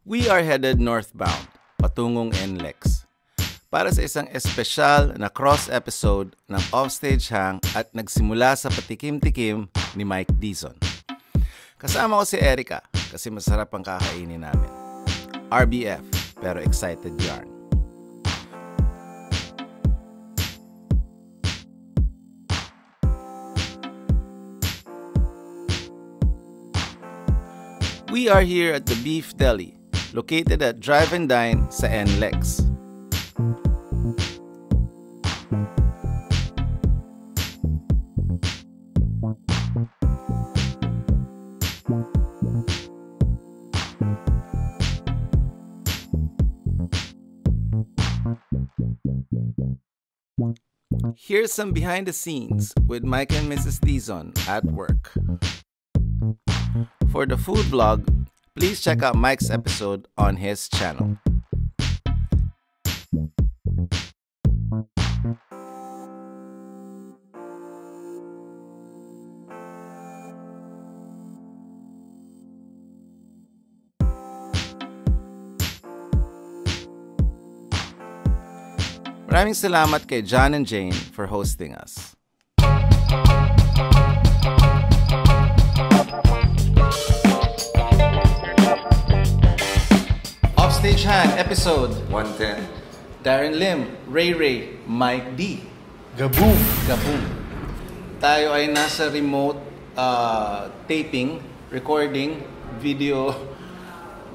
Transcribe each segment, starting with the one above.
We are headed northbound, patungong NLEX, para sa isang espesyal na cross-episode ng Offstage Hang at nagsimula sa patikim-tikim ni Mike Dizon. Kasama ko si Erica kasi masarap ang kakainin namin. RBF, pero excited yarn. We are here at the Beef Deli, located at Drive and Dine sa NLEX. Here's some behind the scenes with Mike and Mrs. Dizon at work. For the food vlog, please check out Mike's episode on his channel. Maraming salamat kay John and Jane for hosting us. Offstage Hang, episode 110. Darren Lim, Ray Ray, Mike D. Gaboom! Gaboom. Tayo ay nasa remote taping, recording, video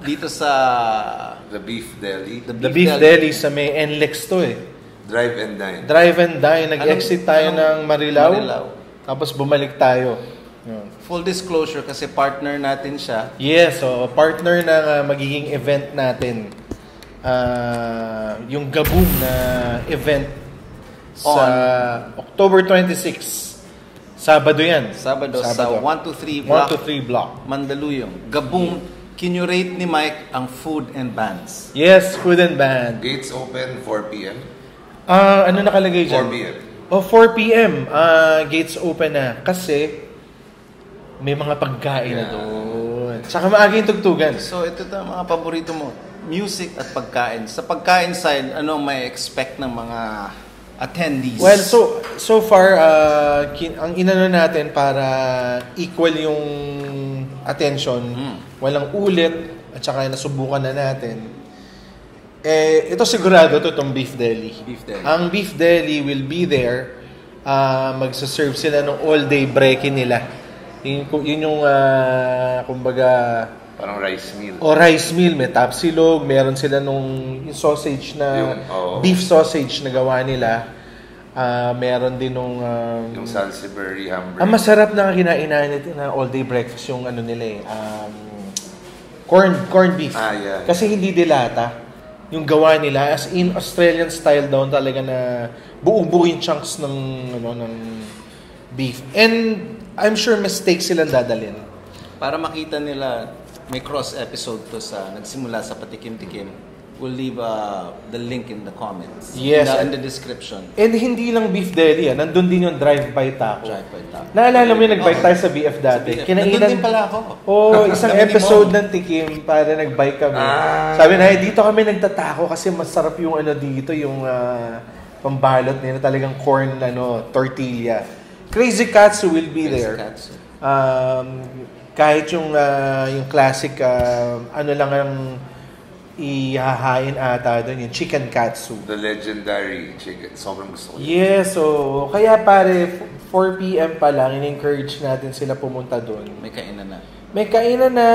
dito sa The Beef Deli. The Beef Deli sa may NLEX to eh. Drive and Dine. Drive and Dine. Nag-exit tayo ng Marilao. Marilao. Tapos bumalik tayo. Yun. Full disclosure kasi partner natin siya. Yes, so partner ng magiging event natin. Yung Gaboom na event sa October 26. Sabado yan. Sabado. Sa 123 block. 123 block. Mandaluyong. Gaboom. Kinurate ni Mike ang food and bands. Yes, food and band. Gates open 4 p.m. Ano nakalagay dyan? 4 p.m. 4 p.m. Gates open na. Kasi may mga pagkain na doon. Tsaka maaga yung tugtugan. So ito na mga paborito mo. Music at pagkain. Sa pagkain side, ano may expect ng mga attendees? Well, so far, ang inano natin para equal yung attention, walang ulit, at saka nasubukan na natin. Ito sigurado itong Beef Deli. Beef Deli. Ang Beef Deli will be there. Magsaserve sila ng all-day breaking nila. Yun yung, kumbaga, Parang rice meal. o rice meal, may tapsilog, meron sila yung sausage na, beef sausage na gawa nila. Meron din nung Yung Salisbury hamburger. ang masarap na kinain natin na all-day breakfast yung ano nila corned beef. Yeah. Kasi hindi dilata yung gawa nila, as in Australian style daw talaga na buong-buo yung chunks ng beef. And I'm sure mistake silang dadalhin. Para makita nila, may cross episode to sa nagsimula sa patikim-tikim. We'll leave the link in the comments. Yes. In the description. And hindi lang Beef Deli, nandun din yung drive-by taco. Drive-by taco. Naalala mo yung nag-bike tayo sa BF dati? Nandun din pala ako. Isang episode ng Tikim para nag-bike kami. Sabi na, dito kami nagtatako kasi masarap yung dito, yung pambalot nila, talagang corn tortilla. Crazy Katsu will be there. Katsu. Kahit yung classic, lang ang ihahain ata doon, yung chicken katsu. The legendary chicken. Sobrang gusto ko. Yes, so kaya pare 4 PM pa lang in-encourage natin sila pumunta doon. May kainan na. May kainan na,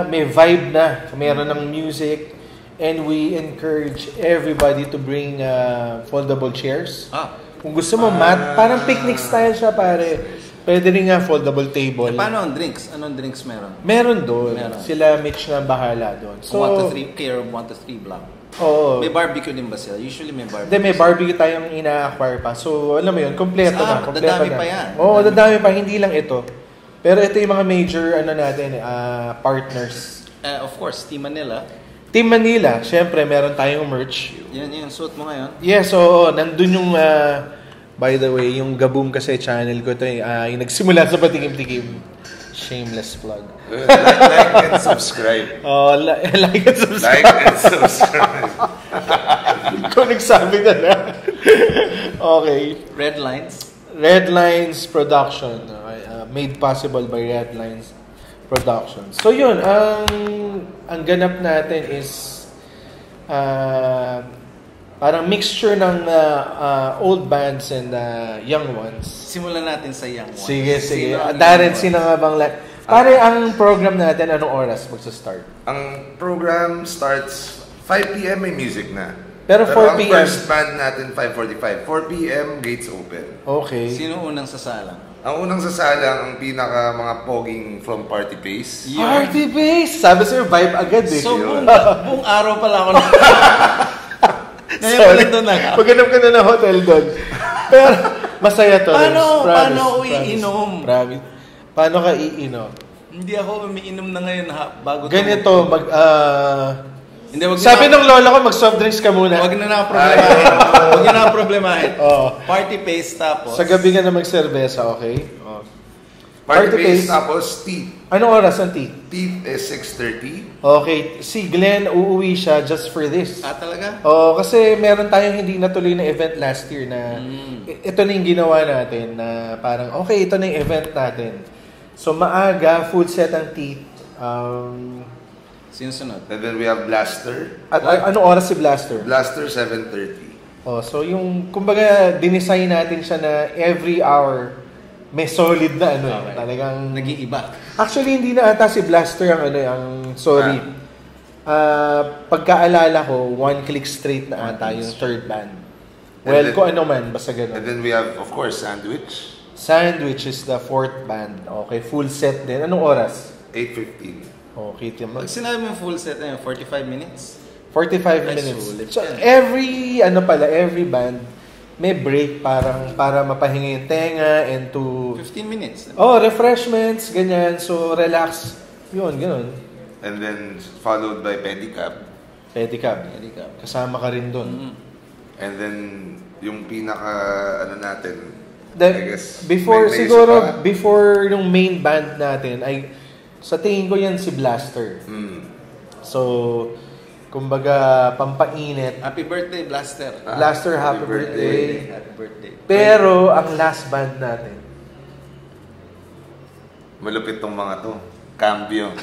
may vibe na, mayroon ng music, and we encourage everybody to bring foldable chairs. Kung gusto mo mat, parang picnic style siya pare. Pwede rin nga foldable table. Paano ang drinks? Anong drinks meron? Meron doon. Sila Mitch na bahala doon. So 1 to 3 care of 1 to 3 block. Oo. May barbecue din ba sila? Usually may barbecue. Hindi, may barbecue tayong ina-acquire pa. So, alam mo yun, kompleto na. Kompleto dadami na. pa yan. Oo, dadami pa. Hindi lang ito. Pero ito yung mga major, natin, partners. Of course, Team Manila. Team Manila, syempre, meron tayong merch. Yan yung suit mo ngayon. Yes, so, nandun yung, by the way, yung Gaboom kasi channel ko ito, yung nagsimula sa patikim-tikim. Shameless plug. Like and subscribe. Oh, like and subscribe. Like and subscribe. Kung nagsabi na lang. Okay. Red Lines. Red Lines Production. Made possible by Red Lines Production. So yun, ang ganap natin is parang mixture ng old bands and young ones. Simulan natin sa young ones. Sige. Sino Darren, sino nga bang... Pare, ang program natin, anong oras magsa-start? Ang program starts 5 p.m. may music na. Pero 4 p.m. ang first band natin 5:45. 4 p.m. gates open. Okay. Sino unang sasalang? Ang unang sasalang, ang pinaka mga poging from Party Pace. Party Base! Sabi sa'yo, vibe agad eh. So, buong araw pala ako na. Ngayon pala doon na. Pagganap ka na ng hotel doon. Pero, masaya to. Paano iinom? Promise. Paano ka iinom? Hindi ako umiinom na ngayon bago Ganito, Hindi, wag sabi ng lola ko, mag-soft drinks ka muna. Huwag na problemahin. Huwag na problemahin. Oh. Party pace tapos. Sa gabi ka na mag-cerveza, okay? Oh. Party Pace tapos teeth. Anong oras ang tea? Teeth is 6:30. Okay, si Glenn uuwi siya just for this. Talaga? Oo, kasi meron tayong hindi natuloy na event last year na ito na yung ginawa natin na parang okay, ito na yung event natin. So maaga, full set ang teeth. Sinusunod. And then we have Blaster. At anong oras si Blaster? Blaster 7:30. Oh, so yung kumbaga dinesign natin siya na every hour may solid na Okay. talagang Nag-iiba. Actually hindi na ata si Blaster ang sorry. Pagkaalala ko, One Click Straight na ata yung third band. Well, then, kung ano man, basta ganun. And then we have, of course, Sandwich. Sandwich is the fourth band. Okay, full set din. Anong oras? 8:15. Okay, Tim. Pag sinabi mo full set na yun, 45 minutes? 45 Ay, minutes. sulit So, yan. every band may break para mapahinga yung tenga and to 15 minutes. refreshments, ganyan. So, relax. Yun, ganun. And then followed by Pedicab. Pedicab. Kasama ka rin doon. Mm-hmm. And then yung pinaka natin, I guess, Before may siguro isa pa. before yung main band natin ay sa tingin ko yan si Blaster. So kumbaga pampainit. Happy birthday, Blaster. Blaster, happy birthday. Happy birthday. Pero ang last band natin, Malupit tong mga to. Cambio.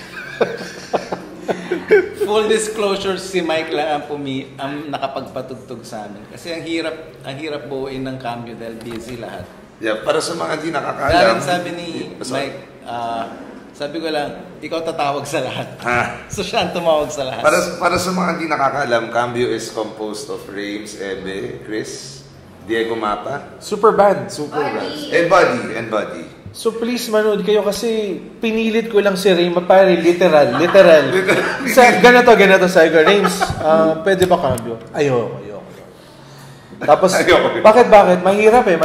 Full disclosure, si Mike lang ang nakapagpatugtog sa amin. Kasi ang hirap buuin ng Cambio dahil busy lahat. Yeah, para sa mga di nakakaalam. Dahil sabi ni Mike, sabi ko lang, ikaw tatawag sa lahat. So siya ang tumawag sa lahat. Para sa mga di nakakaalam, Cambio is composed of Rames, Ebe, Chris, Diego Mapa, super band. and Buddy. So please manood kayo kasi pinilit ko lang si Ray, pare literal. Ganito sabi ko, Rames, pwede ba cambio? Ayoko. Tapos, bakit? Mahirap eh.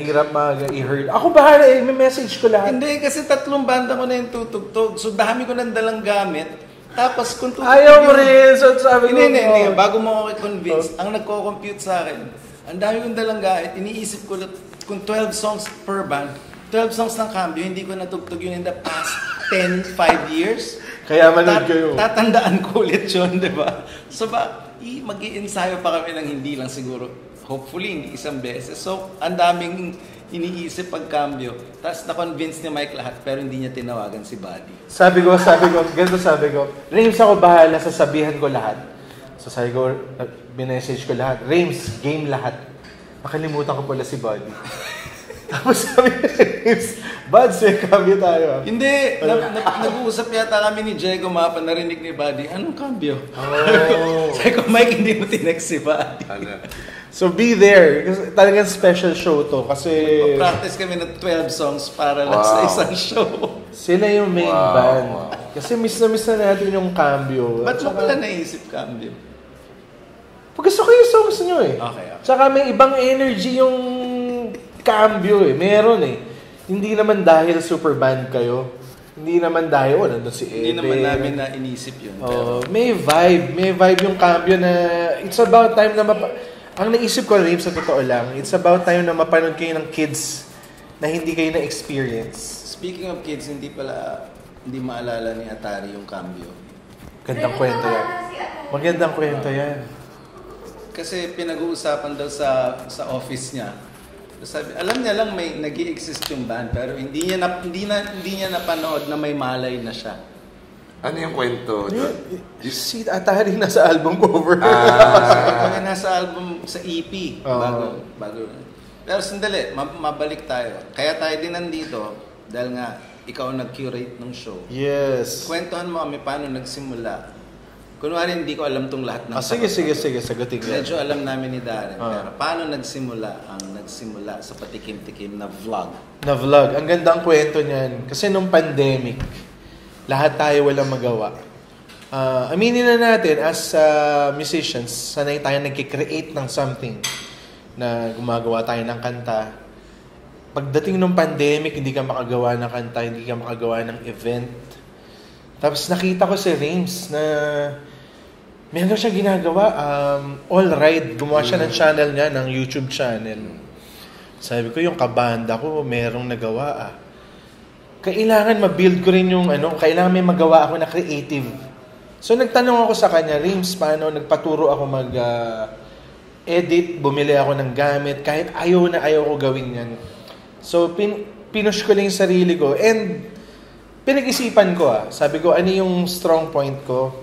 Hirap i-heard. Ako bahala may message ko lahat. Hindi, kasi 3 banda ko na yung tutugtog. So dami ko nang dalang gamit. Tapos kung tutugtog Ayaw mo rin. So sabi ko, Hindi. Bago mo ako i-convince, ang nagko-compute sa akin, ang dami kong dalang gamit, iniisip ko kung 12 songs per band, 12 songs ng Cambio, hindi ko natugtog yun in the past 5 years. Kaya manood kayo. Tatandaan ko ulit yun, di ba? So mag-i-ensayo pa kami ng hindi lang siguro. Hopefully, hindi isang beses. So, ang daming iniisip pag Cambio. Tapos na-convince ni Mike lahat, pero hindi niya tinawagan si Buddy. Sabi ko, Rames, ako bahala, sasabihan ko lahat. So sabi ko, binessage ko lahat. Rames, game lahat. Nakalimutan ko pala si Buddy. Tapos sabi ni Rames, Buds, may Cambio tayo. Hindi, nag-uusap yata kami ni Diego Mapa, narinig ni Buddy, anong Cambio? Sabi ko, Mike, hindi mo tinext si Buddy. So be there. Kasi talagang special show to. Kasi practice kami ng 12 songs para lang sa isang show. Sila yung main band. Kasi miss na natin yung Cambio. Ba't mo pala naisip Cambio? Gusto ko yung songs nyo eh. Okay. Tsaka may ibang energy yung Cambio eh. Meron eh. Hindi naman dahil super band kayo. Hindi naman dahil, nandun si Ebe. Hindi naman namin na inisip yun. Pero May vibe yung Cambio na it's about time na ang naisip ko, Rames, sa totoo lang, it's about time na mapanood kayo ng kids na hindi kayo na-experience. Speaking of kids, hindi maalala ni Atari yung cambio. Gandang kwento yan. Magandang kwento yan. Kasi pinag-uusapan daw sa office niya. Sabi, alam niya lang may nag-i-exist yung band pero hindi niya napanood na may malay na siya. Ano yung kwento? Si Atari nasa album cover. Nasa album sa EP. Bago. Pero sandali, mabalik tayo. Kaya tayo din nandito dahil nga ikaw nag-curate ng show. Yes. Kwentuhan mo kami paano nagsimula. Kunwari hindi ko alam tong lahat ng sige, sagutin ko. Medyo alam namin ni Darren. Pero paano nagsimula sa patikim-tikim na vlog? Ang gandang kwento niyan. Kasi nung pandemic, lahat tayo walang magawa. Aminin na natin, as musicians, sanay tayo nagkikreate ng something na gumagawa tayo ng kanta. Pagdating ng pandemic, hindi ka makagawa ng kanta, hindi ka makagawa ng event. Tapos nakita ko si Rames na meron siya ginagawa. All Right, gumawa siya ng channel niya, ng YouTube channel. Sabi ko, yung kabanda ko, merong nagawa. Kailangan ma-build ko rin yung kailangan may magawa ako na creative. So nagtanong ako sa kanya, Rames, paano? Nagpaturo ako edit, bumili ako ng gamit, kahit ayaw ko gawin yan. So, pinush ko lang yung sarili ko. And, pinag-isipan ko Sabi ko, ano yung strong point ko?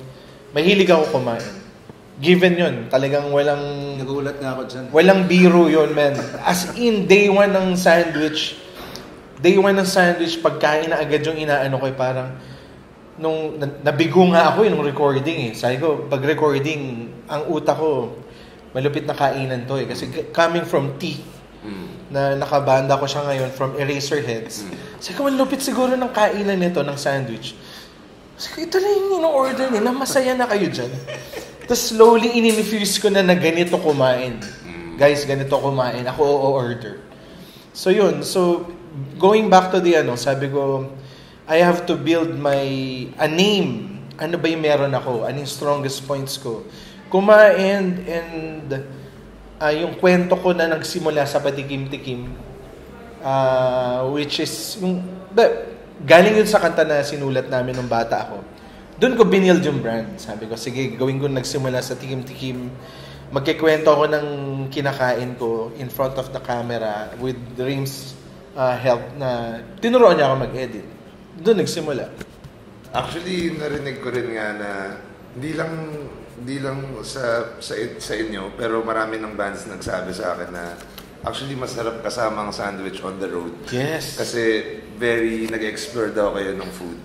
Mahilig ako kumain. Given yun. Talagang walang... Nagulat nga ako dyan. Walang biro yun, man. As in, day one ng sandwich, pagkain na agad yung inaano ko, parang, nung nabigo nga ako nung recording Sabi ko, pag recording, ang utak ko, malupit na kainan to Kasi coming from tea, na nakabanda ko siya ngayon from Eraserheads. Sabi ko, malupit siguro ng kainan nito, ng sandwich. Sabi ko, ito lang yung in-order nila, masaya na kayo dyan. Tapos slowly in-infuse ko na ganito kumain. Guys, ganito kumain. Ako o-order. So yun. So, going back to the sabi ko, I have to build a name. Ano ba yung meron ako? Ano yung strongest points ko? Kumain and yung kwento ko na nagsimula sa patikim-tikim, which is galing yun sa kanta na sinulat namin nung bata ako. Doon ko binild yung brand. Sabi ko, sige, gawin ko nagsimula sa tikim-tikim. Magkikwento ako ng kinakain ko in front of the camera with Rames' help na tinuruan niya ako mag-edit. Doon nagsimula. Actually, narinig ko rin nga na hindi lang sa inyo, pero marami ng bands nagsabi sa akin na actually masarap kasama ang sandwich on the road. Yes. Kasi very nag-explore daw kayo ng food.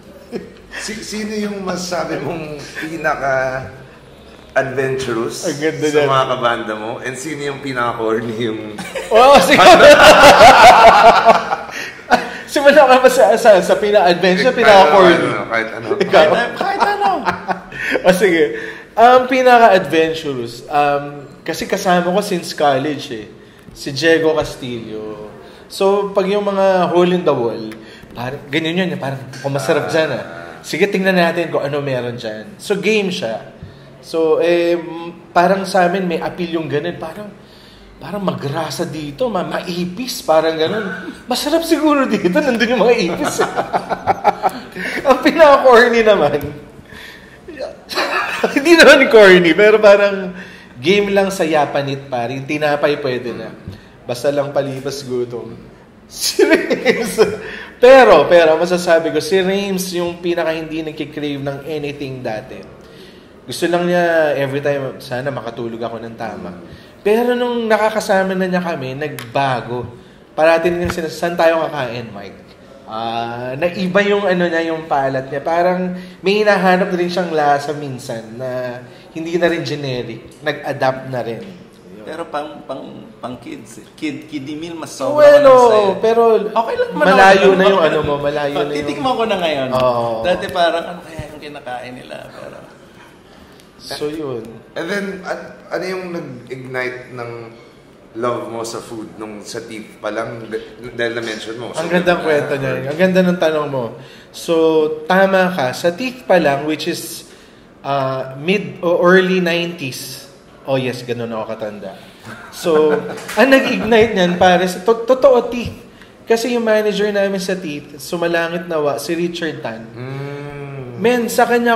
Sino yung masasabi mong pinaka-adventurous sa mga kabanda mo? And sino yung pinaka-corny yung... sige. Simula ka ba sa pinaka-adventure, pinaka-corny? Kahit ano. Kahit ano. Sige. Pinaka-adventurous. Kasi kasama ko since college si Diego Castillo. So, pag yung mga hole in the wall, parang, ganyan yun, parang kung masarap dyan Sige, tingnan natin kung ano meron dyan. So, game siya. So, parang sa amin may appeal yung ganun. Parang magrasa dito, maipis, parang ganun. Masarap siguro dito, nandun yung mga ipis. Ang pinaka-corny naman, hindi naman corny, pero parang game lang sa yapanit pare. Yung tinapay pwede na. Basta lang palipas gutom. Si Rames. Pero masasabi ko, si Rames yung pinaka hindi nagkikrave ng anything dati. Gusto lang niya every time, sana makatulog ako ng tama. Pero nung nakakasama na niya kami, nagbago. Parati niya saan tayo kakain, Mike? Naiba yung niya, yung palat niya. Parang may hinahanap na rin siyang lasa minsan na hindi na rin generic. Nag-adapt na rin. Pero pang kids. Kiddie meal mas sobra sa'yo. Pero okay lang malayo na yung mo. Malayo na yung... Titikman ko na ngayon. Oh. Dati parang ano kaya yung kinakain nila. Pero... So yun. And then, ano yung nag-ignite ng love mo sa food nung sa teeth pa lang dahil na-mention mo? Ang gandang kwento niya. Ang ganda ng tanong mo. So, tama ka. Sa teeth pa lang, which is mid o early 90s. Oh yes, ganun ako katanda. So, ang nag-ignite niyan, pare, totoo teeth. Kasi yung manager namin sa Teeth, sumalangit nawa, si Richard Tan. Men, sa kanya,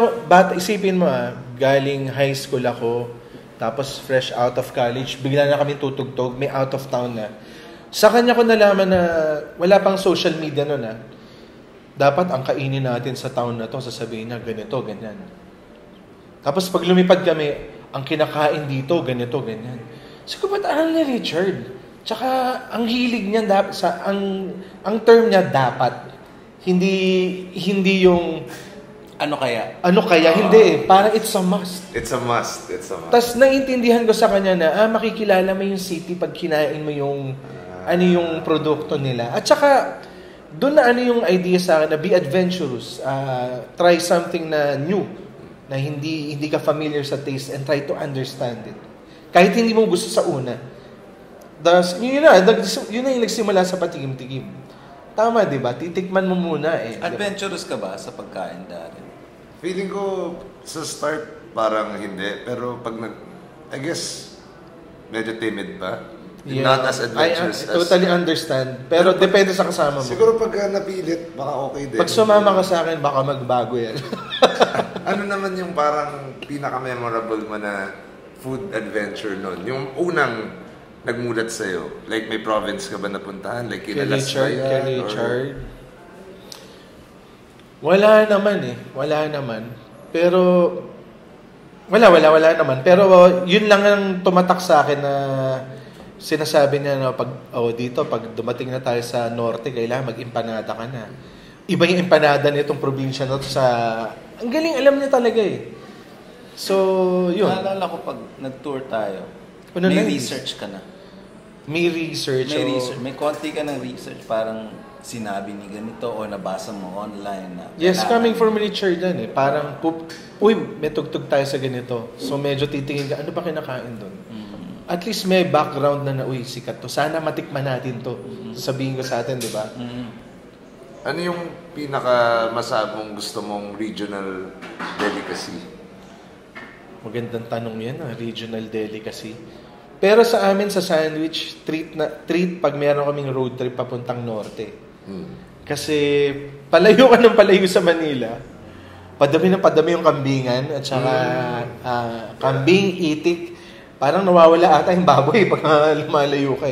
isipin mo galing high school ako, tapos fresh out of college, bigla na kami tutugtog, may out of town na. Sa kanya ko nalaman na wala pang social media noon dapat ang kainin natin sa town na to, sasabihin na ganito, ganyan. Tapos pag lumipad kami, ang kinakain dito, ganito, ganyan. So, ba't aral ni Richard? Tsaka, ang hilig niya, ang term niya dapat. Hindi yung... Ano kaya? Hindi Parang it's a must. It's a must. Tapos, naiintindihan ko sa kanya na, makikilala mo yung city pag kinain mo yung, yung produkto nila. At tsaka, doon na yung idea sa akin na be adventurous. Try something na new. Na hindi ka familiar sa taste and try to understand it. Kahit hindi mo gusto sa una. Yun na yung nagsimula sa patikim-tikim. Tama, di ba? Titikman mo muna Adventurous ka ba sa pagkain, Darren? Feeling ko sa start parang hindi. Pero pag I guess, medyo timid pa. Not as adventurous I totally understand. Pero depende sa kasama mo. Siguro pag napilit, baka okay din. Pag sumama ka sa akin, baka magbago yan. Ano naman yung parang pinaka-memorable mo na food adventure nun? Yung unang nagmulat sa'yo? Like may province ka ba napuntahan? Like kinalas ba yan? Kay Richard? Wala naman. Pero, wala naman. Pero yun lang ang tumatak sa akin na sinasabi niya na pag dumating na tayo sa norte, kailangan mag-empanada ka na. Iba yung empanada nitong probinsya na to sa... Ang galing, alam niya talaga So, yun. Naalala ko pag nag-tour tayo, may research ka na. May research. May konti ka ng research, parang sinabi ni ganito o nabasa mo online na... Yes, coming from Richard yan Parang, may tugtog tayo sa ganito. So, medyo titingin ka, ano ba kinakain doon? At least may background na sikat to. Sana matikman natin to. Sabihin ko sa atin, di ba? Ano yung pinaka-masabong gusto mong regional delicacy? Magandang tanong yan, regional delicacy. Pero sa amin sa sandwich, treat pag meron kaming road trip papuntang norte. Kasi palayo ka ng palayo sa Manila. Padami yung kambingan at saka kambing, itik. Parang nawawala ata yung baboy pag lumalayo ka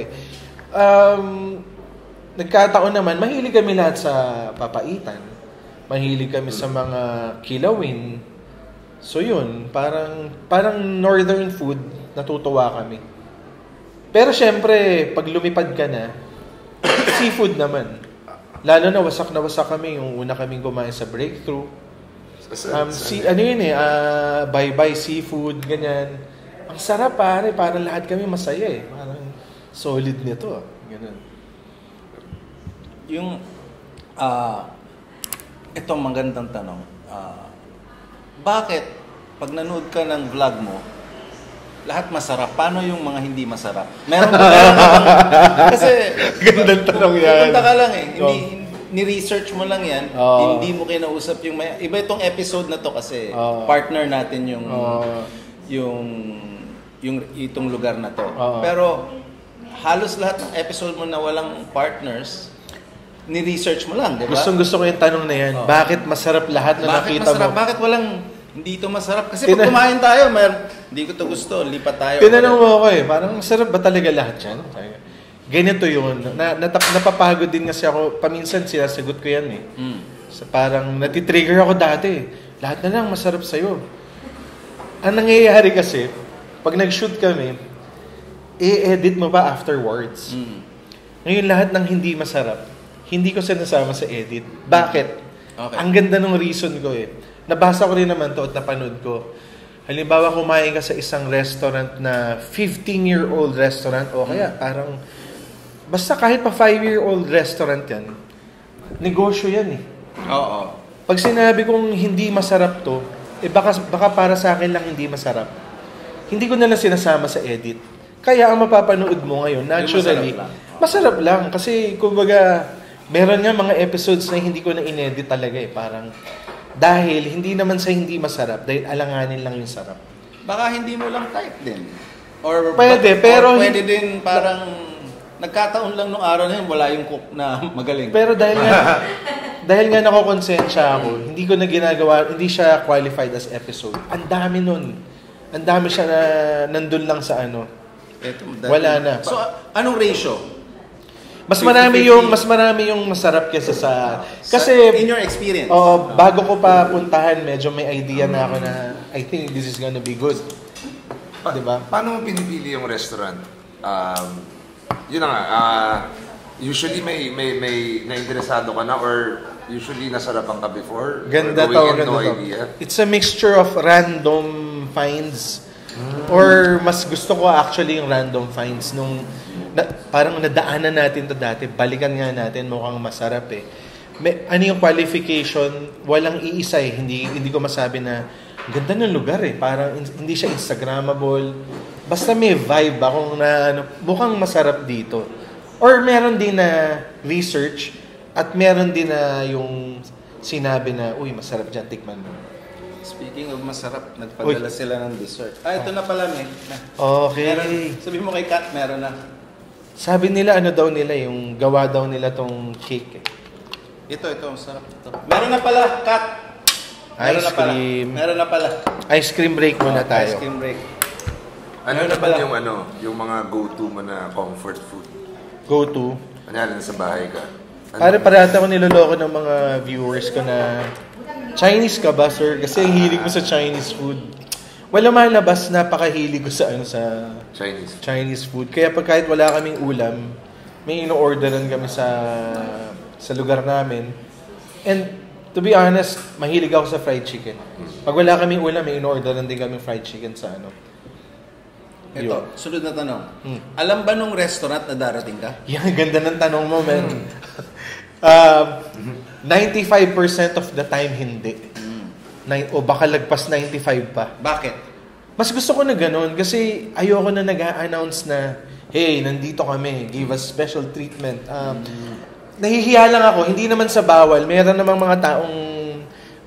Nagkataon naman, mahilig kami lahat sa papaitan. Mahilig kami sa mga kilawin. So yun, parang northern food, natutuwa kami. Pero syempre, pag lumipad ka na, seafood naman. Lalo na wasak kami yung una kaming kumain sa Breakthrough. Bye-bye seafood, ganyan. Ang sarap parang lahat kami masaya Parang solid nito, ganun. Yung itong magandang tanong, bakit pag nanood ka ng vlog mo, lahat masarap? Paano yung mga hindi masarap? Meron kasi gandang tanong yan. Pupunta ka lang hindi ni-research mo lang yan, hindi mo kinausap yung iba itong episode na to kasi partner natin yung itong lugar na to. Pero halos lahat ng episode mo na walang partners, ni-research mo lang, di ba? Gusto ko yung tanong na yan. Bakit masarap lahat na nakita mo? Bakit walang hindi ito masarap? Kasi pag kumain tayo, hindi ko ito gusto, lipat tayo. Tinanong mo ako parang masarap ba talaga lahat yan? Ganito yun. Napapagod din kasi ako. Paminsan sinasagot ko yan So, parang natitrigger ako dati. Lahat na lang masarap sa'yo. Ang nangyayari kasi, pag nag-shoot kami, i-edit mo pa afterwards. Ngayon lahat ng hindi masarap, hindi ko sinasama sa edit. Bakit? Okay. Ang ganda ng reason ko Nabasa ko rin naman to at napanood ko. Halimbawa, kumain ka sa isang restaurant na 15-year-old restaurant o kaya parang basta kahit pa 5-year-old restaurant yan, negosyo yan Oo. Pag sinabi kong hindi masarap to, baka para sa akin lang hindi masarap. Hindi ko na lang sinasama sa edit. Kaya ang mapapanood mo ngayon, naturally, masarap lang. Kasi, kumbaga, meron nga mga episodes na hindi ko na inedit talaga Parang, dahil hindi naman sa hindi masarap, dahil alanganin lang yung sarap. Baka hindi mo lang type din. Or pwede, pero pwede din parang nagkataon lang nung araw na yun, wala yung cook na magaling. Pero dahil nga nakokonsensya ako, hindi ko na ginagawa, hindi siya qualified as episode. Ang dami nun. Ang dami siya na nandun lang sa ano. Wala na. So, anong ratio? Mas marami yung masarap kaysa sa kasi in your experience. Bago ko pa puntahan, medyo may idea na ako na I think this is gonna be good. 'Di ba? Paano mo pinipili yung restaurant? Yun na nga, usually may nainteresado ka na or usually nasarapan ka before? Ganda to, ganda no to. Idea? It's a mixture of random finds or mas gusto ko actually yung random finds nung parang nadaanan natin to dati, balikan nga natin, mukhang masarap eh. Ano yung qualification? Walang iisa eh. Hindi ko masabi na ganda ng lugar eh. Parang hindi siya Instagrammable. Basta may vibe akong na mukhang masarap dito. Or meron din na research at meron din na yung sinabi na, uy, masarap dyan, tikman mo. Speaking of masarap, nagpadala sila ng dessert. Ito na pala, may. Okay. Sabi mo kay Kat, meron na. Sabi nila, yung gawa daw nila tong cake eh. Ito, masarap ito. Meron na pala, Kat. Meron na pala. Ice cream break muna tayo. Ice cream break. Ano na pala yung mga go-to mo na comfort food? Go-to? Kanyari, nasa bahay ka. Parati ako niloloko ng mga viewers ko na Chinese ka ba, sir? Kasi hilig mo sa Chinese food. Wala malabas, napakahilig ko sa Chinese food. Kaya kahit wala kaming ulam, may ino-orderan kami sa lugar namin. And to be honest, mahilig ako sa fried chicken. Pag wala kaming ulam, may ino-orderan din kami fried chicken sa ano. Ito, sunod na tanong. Alam ba nung restaurant na darating ka? Yan, ganda ng tanong mo, man. 95% of the time, hindi. O baka lagpas 95 pa. Bakit? Mas gusto ko na ganun kasi ayoko na nag-a-announce na, hey, nandito kami, give us special treatment. Nahihiya lang ako, hindi naman sa bawal. Meron namang mga taong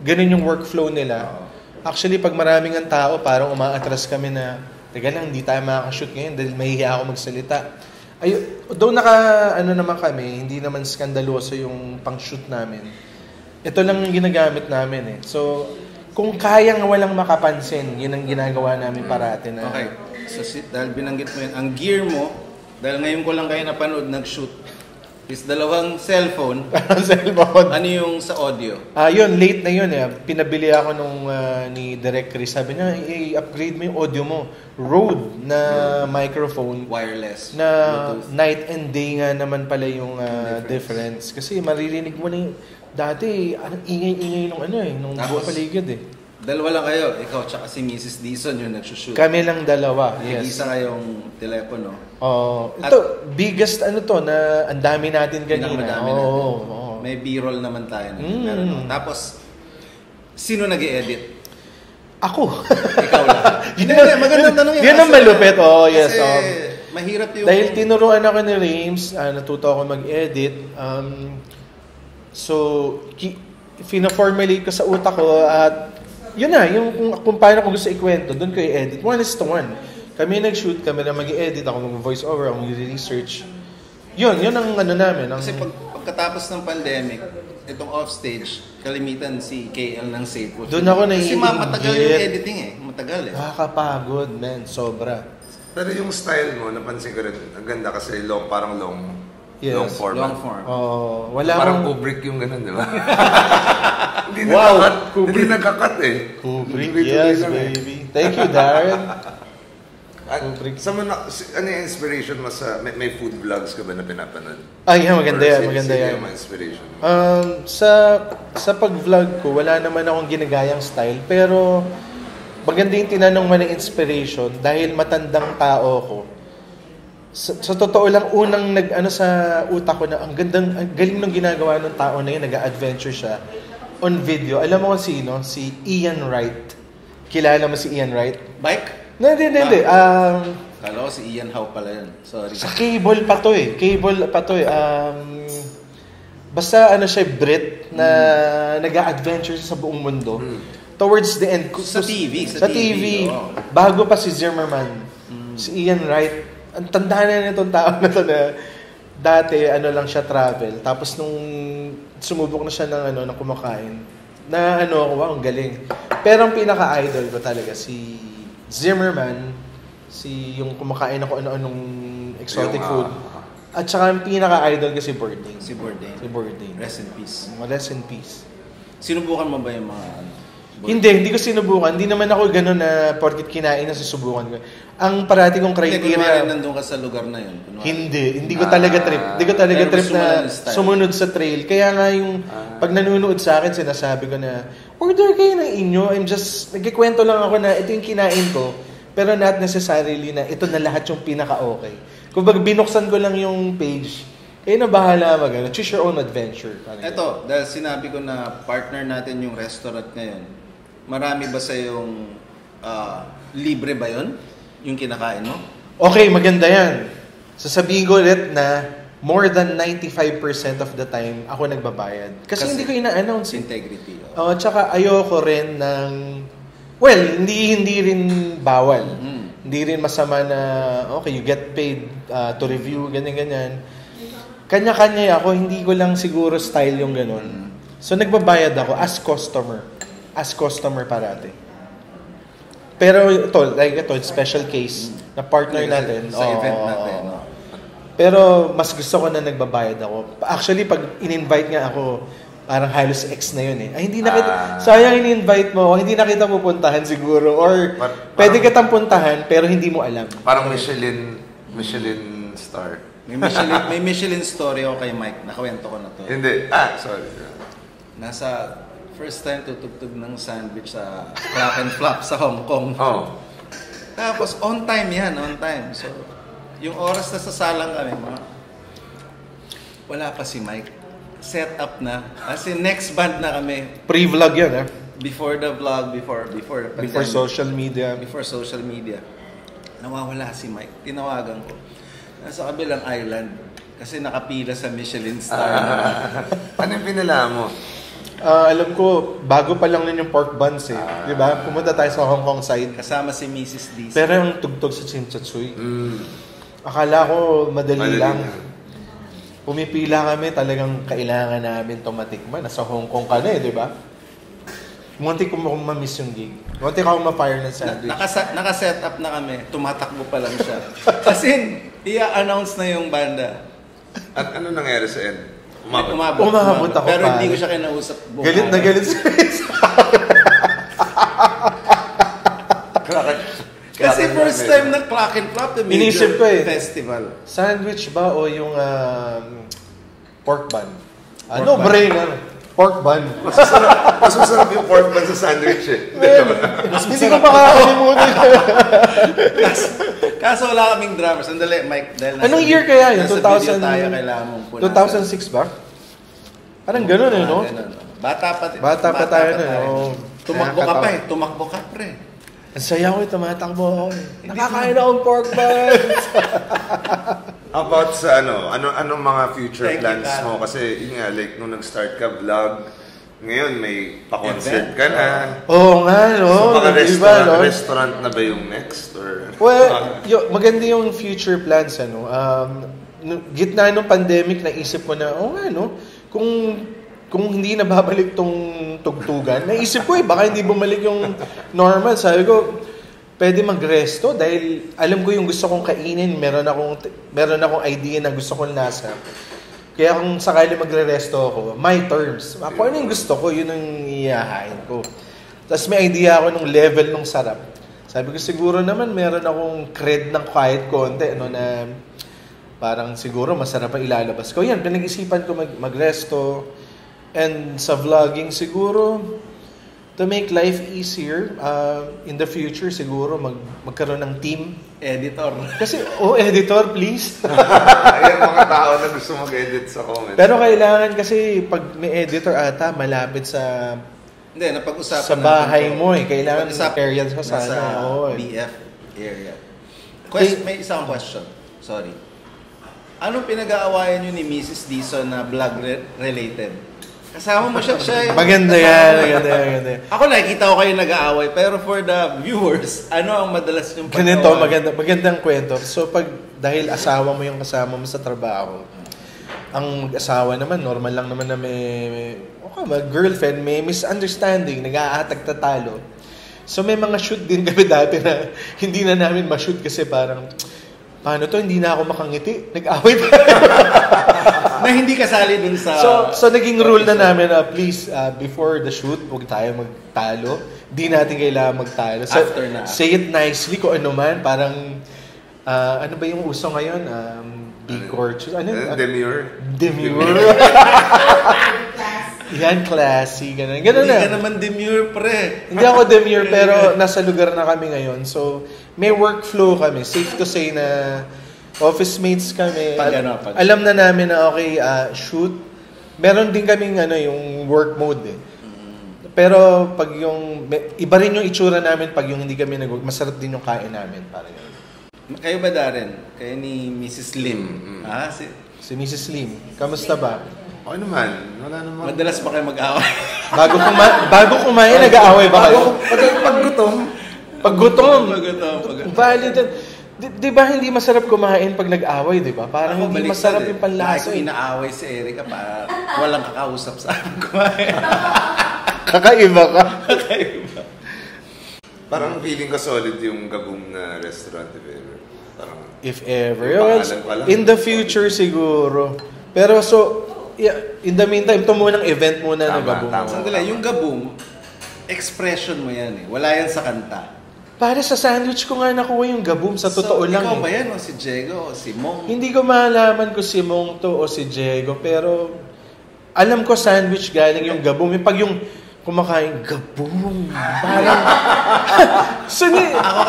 ganun yung workflow nila. Actually, pag maraming ang tao, parang umaatras kami na, teka lang, hindi tayo makakashoot ngayon dahil mahihiya ako magsalita. Though naman kami, hindi naman skandaloso yung pang-shoot namin. Ito lang yung ginagamit namin eh. So, kung kayang walang makapansin, yun ang ginagawa namin parati na. Okay. So, dahil binanggit mo yun, ang gear mo, dahil ngayon ko lang kayo napanood nag-shoot, is dalawang cellphone. Ano yung sa audio? Yun, late na yun eh. Pinabili ako nung ni Direk Chris. Sabi niya, i-upgrade mo yung audio mo. Rode na microphone. Wireless. Na Bluetooth. Night and day nga naman pala yung difference. Kasi maririnig mo na yung, dati, ingay-ingay nung buong paligid eh. Dalawa lang kayo, ikaw tsaka si Mrs. Dizon yung nagsushoot. Kami lang dalawa, yes. Nag-isa kayong telepono. Ito, biggest na ang dami natin kanina. May B-roll naman tayo. Tapos, sino nag-i-edit? Ako. Ikaw lang. Magandang tanong yan. Yan ang malupit. Yes. Kasi mahirap yung... Dahil tinuruan ako ni Rames, natuto ako mag-edit. So, fina-formulate ko sa utak ko at yun na, yung kung paano ko gusto ikwento, doon ko i-edit. 1:1. Kami nag-shoot, kami na mag-i-edit, ako mag-voice over, ako mag-research. Yun ang namin. Kasi pagkatapos ng pandemic, itong offstage, kalimitan si KL ng Safewood. Doon ako Kasi matagal yung editing eh. Matagal eh. Nakakapagod, man. Sobra. Pero yung style mo, napansin ko rin, ang ganda kasi parang long form. Long form. Parang Kubrick yung ganun, di ba? Hindi nagkakat eh. Kubrick, yes, baby. Thank you, Darren. Ano yung inspiration mo sa... May food vlogs ka ba na pinapanood? Maganda yan. Sino yung inspiration mo? Sa pag-vlog ko, wala naman akong ginagayang style. Pero maganda yung tinanong mo ng inspiration dahil matandang tao ko. Sa totoo lang, unang sa utak ko na ang galing ng ginagawa ng tao na yun, nag-adventure siya on video. Alam mo kung sino? Si Ian Wright. Kilala mo si Ian Wright? Bike? Hindi. Kala ko si Ian Howe pala yun. Sorry. Sa cable pa to eh. Basta siya, Brit na nag-adventure sa buong mundo. Towards the end. Sa TV. Sa TV. Oh. Bago pa si Zimmerman. Si Ian Wright. Ang tanda na itong tao na to na dati, lang siya travel. Tapos nung sumubok na siya ng kumakain, ang galing. Pero ang pinaka-idol ko talaga, si Zimmerman, yung kumakain ako ano-anong exotic food. At saka ang pinaka-idol ko si Bourdain. Si Bourdain. Rest in peace. Rest in peace. Sinubukan mo ba yung mga Hindi ko sinubukan. Hindi naman ako gano'n na porkit kinain na susubukan ko. Ang parati kong criteria... Hindi, nandun ka sa lugar na yun. Hindi ko talaga trip. Hindi ko talaga trip na sumunod sa trail. Kaya nga yung pag nanonood sa akin, sinasabi ko na, order kayo ng inyo. Nagkikwento lang ako na ito yung kinain ko. Pero not necessarily na ito na lahat yung pinaka-okay. Kung binuksan ko lang yung page, bahala mag-ano. Choose your own adventure. Ito, dahil sinabi ko na partner natin yung restaurant ngayon, marami ba sa yung libre ba yun? Yung kinakain mo? Okay, maganda yan. Sasabihin ko ulit na more than 95% of the time, ako nagbabayad. Kasi hindi ko ina-announce. Integrity. Tsaka ayoko rin ng... Well, hindi rin bawal. Hindi rin masama na, okay, you get paid to review, ganyan-ganyan. Kanya-kanya ako, hindi ko lang siguro style yung ganun. So, nagbabayad ako as customer. As customer parati. Pero ito, special case na partner natin. Sa event natin. Pero mas gusto ko na nagbabayad ako. Actually, pag in-invite nga ako, parang halos ex na yun eh. Ay, hindi na kita, sayang in-invite mo, hindi na kita pupuntahan siguro. Or pwede kitang puntahan, pero hindi mo alam. Parang Michelin star. May Michelin story ako kay Mike. Nakawento ko na to. Hindi. Sorry. Nasa first time tutugtog ng sandwich sa Crack and Flop sa Hong Kong. Tapos on time yan, on time. So, yung oras na sasalang kami, wala pa si Mike. Set up na. As in, next band na kami. Pre-vlog yan, eh? Before the vlog, before social media. Before social media. Nawawala si Mike. Tinawagan ko. Nasa kabilang island. Kasi nakapila sa Michelin star. Ano yung pinala mo? Alam ko, bago pa lang nun yung pork buns eh. Diba? Pumunta tayo sa Hong Kong side. Kasama si Mrs. D. Pero yung tugtog sa Chimchatsui. Akala ko madali lang. Pumipila kami, talagang kailangan namin tumatikman. Nasa Hong Kong ka na eh, di ba? Munti ko ma-miss yung gig. Munti ko ma-fire ng sandwich. Naka-set up na kami. Tumatakbo pa lang siya. Kasi i-announce na yung banda. At ano nangyari sa end? Umabot ako. Pero hindi ko siya kinausap. Galit na galit sa Kasi first time na Crack and Flop, the major festival. Sandwich ba o yung pork bun? No brainer. Pork bun. Mas masarap yung pork bun sa sandwich eh. Hindi ko makakalimutan. Kaso wala kaming drummer. Sandali, Mike. Anong year kaya yun? 2000 tayo, kailangan mong punasan. 2006 ba? Parang ganun eh, no? Bata pa tayo na. Tumakbo ka pa eh. Tumakbo ka, pre. Ang saya ko eh, tumatakbo ako eh. Nakakain akong pork buns. About sa anong mga future plans mo? Kasi yun nga, like nung nag-start ka vlog, ngayon may pa-concert ka na. Oo nga, no? So baka restaurant na ba yung next? Or well, maganda yung future plans, ano. Gitna nung pandemic, naisip ko na, no? Kung hindi na babalik tong tugtugan, naisip ko baka hindi bumalik yung normal. Sabi ko, pwede magresto dahil alam ko yung gusto kong kainin. Meron akong idea na gusto kong lasa. Kaya kung sakali magre-resto ako, my terms. Ako ano yung gusto ko, yun ang iyahain ko. Tapos may idea ako ng level ng sarap. Sabi ko, siguro naman meron akong cred ng kahit konti, na parang siguro masarap ang ilalabas ko. Yan, pinag-isipan ko magresto. And sa vlogging siguro, to make life easier, in the future siguro magkaroon ng team. Editor. Kasi, editor please. Ayan mga tao na gusto mag-edit sa comments. Pero kailangan kasi pag may editor ata, malapit sa... Hindi, napag-usapan sa bahay mo Kailangan sa area sa sana. Sa BF area. May isang question. Sorry. Anong pinag-aawayan nyo ni Mrs. Dizon na vlog-related? Kasama mo siya. Maganda yan. Ako nakikita ko kayo nag-aaway, pero for the viewers, ano ang madalas yung pag-aaway? Ganito, magandang kwento. So, dahil asawa mo yung kasama mo sa trabaho, Ang mag-asawa naman, normal lang naman na may girlfriend, may misunderstanding, nag-aatag tatalo. So may mga shoot din kami dati na hindi na namin ma-shoot kasi parang, paano to, hindi na ako makangiti. Nag-away tayo. Na hindi kasali dun sa... So naging rule na namin na please, before the shoot, huwag tayo magtalo. Di natin kailangan magtalo. So, after na. Say it nicely kung ano man. Parang, ano ba yung uso ngayon? Be courteous. Demure. Yan, classy. Ganun Hindi na. ka naman demure, pre. Hindi ako demure, pero nasa lugar na kami ngayon. So, may workflow kami. Safe to say na office mates kami. Alam na namin na okay, shoot. Meron din kaming yung work mode eh. Pero pag iba rin yung itsura namin pag yung hindi kami nag-work, masarap din yung kain namin. Parang yun. Kayo ba, Darren? Kayo ni Mrs. Lim? Si Mrs. Lim, kamusta ba? Okay naman. Wala naman. Madalas ba kayo mag-away? Bago kumain, nag-aaway ba kayo? Paggutom. Valid. Di ba hindi masarap kumain pag nag-away, di ba? Parang ako, hindi masarap yung panlasa. Lagi ko inaaway si Erica para walang kakausap sa amin kumain. Kakaiba ka. Parang feeling ko solid yung Gaboom na restaurant, if ever. In the future siguro. Pero in the meantime, ito munang event muna na Gaboom. Sandali, yung Gaboom, expression mo yan eh. Wala yan sa kanta. Para sa sandwich ko nga nakuha yung Gaboom, sa totoo lang. Ikaw ba yan o si Diego o si Mong? Hindi ko malaman kung si Mong to o si Diego, pero alam ko sandwich galing yung Gaboom. Pag yung kumakain, Gaboom. Parang,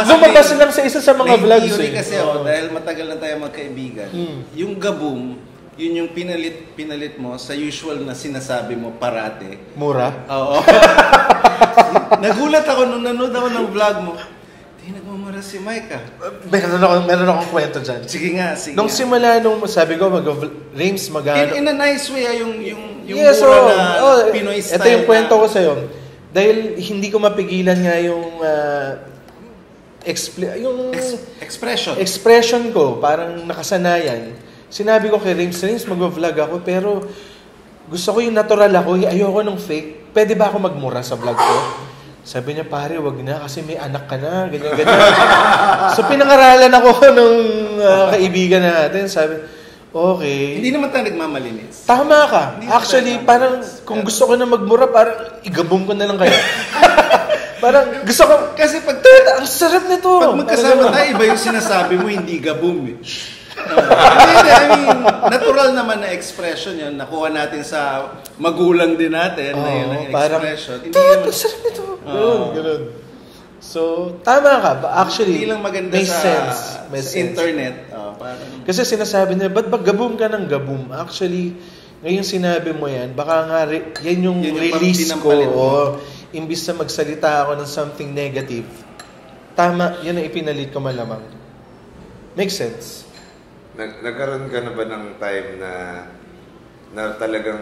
lumabas lang sa isa sa mga vlogs. Theory kasi dahil matagal na tayo magkaibigan, yung Gaboom, yun yung pinalit mo sa usual na sinasabi mo parate. Mura? Oo. Nagulat ako nung nanood ako ng vlog mo. Di nagmamura si Mike Meron akong kwento dyan. Sige nga. Nung simula, sabi ko, Rames, In a nice way, yung yes, mura na Pinoy style. Ito yung kwento ko sa'yo. Dahil hindi ko mapigilan nga yung expression ko, parang nakasanayan. Sinabi ko kay Rames, mag-vlog ako, pero gusto ko yung natural ako, ayoko ng fake. Pwede ba ako magmura sa vlog ko? Sabi niya, pare, wag na, kasi may anak ka na, ganyan. So, pinangaralan ako nung kaibigan natin. Sabi, okay. Hindi naman tayo nagmamalinis. Tama ka. Actually, parang, kung gusto ko na magmura, parang igabong ko na lang kayo. Parang, gusto ko, kasi ang sarap nito. Pag magkasama tayo, iba yung sinasabi mo, hindi gabong eh. I mean, natural naman na expression yun. Nakuha natin sa magulang din natin na yun ang expression. Parang, sarap nito. Ganun. So, tama ka. Actually, hindi lang maganda may sa sense. Internet. Parang, kasi sinasabi nila, ba't ba gaboom ka ng gaboom? Actually, ngayon sinabi mo yan, baka nga yan yung release ko. Imbis na magsalita ako ng something negative. Tama, yan ang ipinalit ko malamang. Makes sense. Nagkaroon ka na ba ng time na talagang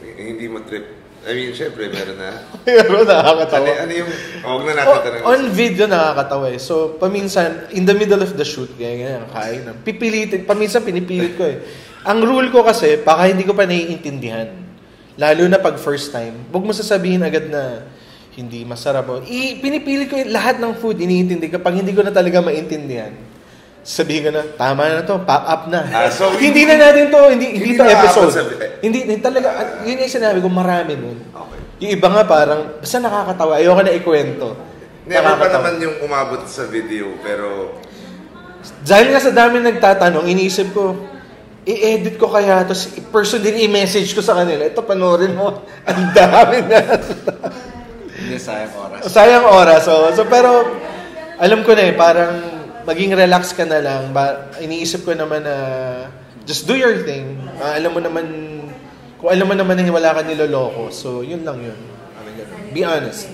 hindi mo trip? I mean, syempre, meron na. Pero nakakatawa. Ano yung, huwag na natin tanong. On video, nakakatawa eh. So, paminsan, in the middle of the shoot, ganyan, kain na. Pipilitin, paminsan pinipilit ko eh. Ang rule ko kasi, baka hindi ko pa naiintindihan. Lalo na pag first time. Huwag mo sasabihin agad na hindi masarap. Pinipilit ko lahat ng food, iniintindi. Kapag hindi ko na talaga maintindihan, sabihin ko na, tama na to, pop up na. So hindi na natin to, hindi to episode. Hindi talaga, yun yung sinabi ko, marami nun. Okay. Yung iba nga parang, basta nakakatawa, ayoko na ikwento. Never pa naman yung umabot sa video, pero... Dahil nga sa dami nagtatanong, iniisip ko, i-edit ko kaya to, person din i-message ko sa kanila, ito panoorin mo, ang dami na. Hindi, sayang oras. Sayang oras, so pero, alam ko na parang, maging relax ka na lang. Iniisip ko naman na just do your thing. Alam mo naman, kung alam mo naman na wala ka niloloko. So, yun lang yun. Be honest.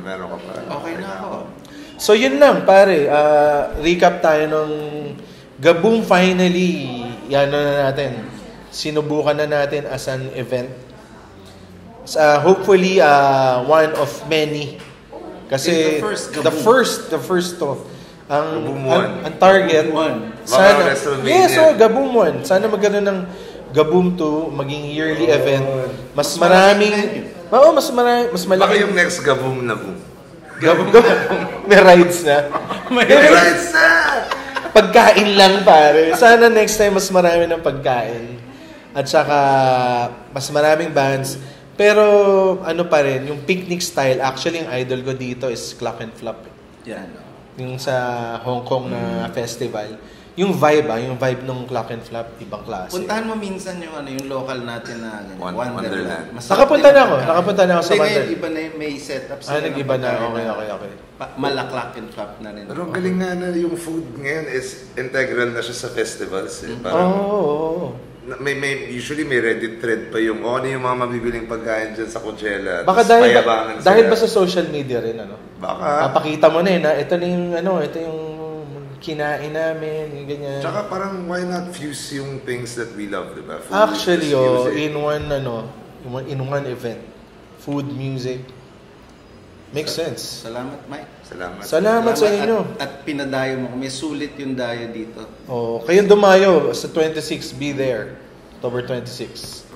Meron ka pa. Okay na ako. So, yun lang, pare. Recap tayo ng Gaboom finally. Yan na natin. Sinubukan na natin as an event. Hopefully, one of many. Kasi the first Ang target, sana, yes, Gaboom 1. Sana magkaroon ng Gaboom 2, maging yearly event. Mas maraming, mas malaki. Baka yung next Gaboom na boom. May rides na. May rides na! Pagkain lang, pare. Sana next time mas marami ng pagkain. At saka, mas maraming bands. Pero, ano pa rin, yung picnic style, actually, yung idol ko dito is Clock and Flop. Yan. Yung sa Hong Kong na festival. Yung vibe ng Clock and Flop, ibang klase. Puntahan mo minsan yung local natin na Wonderland. Nakapunta na ako sa Wonderland. Iba na yung may setup sila. Nag-iba na. Okay. Clock and Flop na rin. Pero ang galing nga na yung food ngayon is integral na siya sa festivals. Usually may Reddit thread pa yung ano yung mga mabibiling pagkain dyan sa Coachella. Baka dahil ba sa social media rin, Baka. Papakita mo na ito na yung, ito yung kinain namin, yung ganyan. Tsaka parang why not fuse yung things that we love, diba? Food, actually, in one event, food, music, makes sense. Salamat, Mike. Salamat sa inyo. At pinadayo mo. May sulit yung dayo dito. Kayong dumayo sa 26, be there. October 26.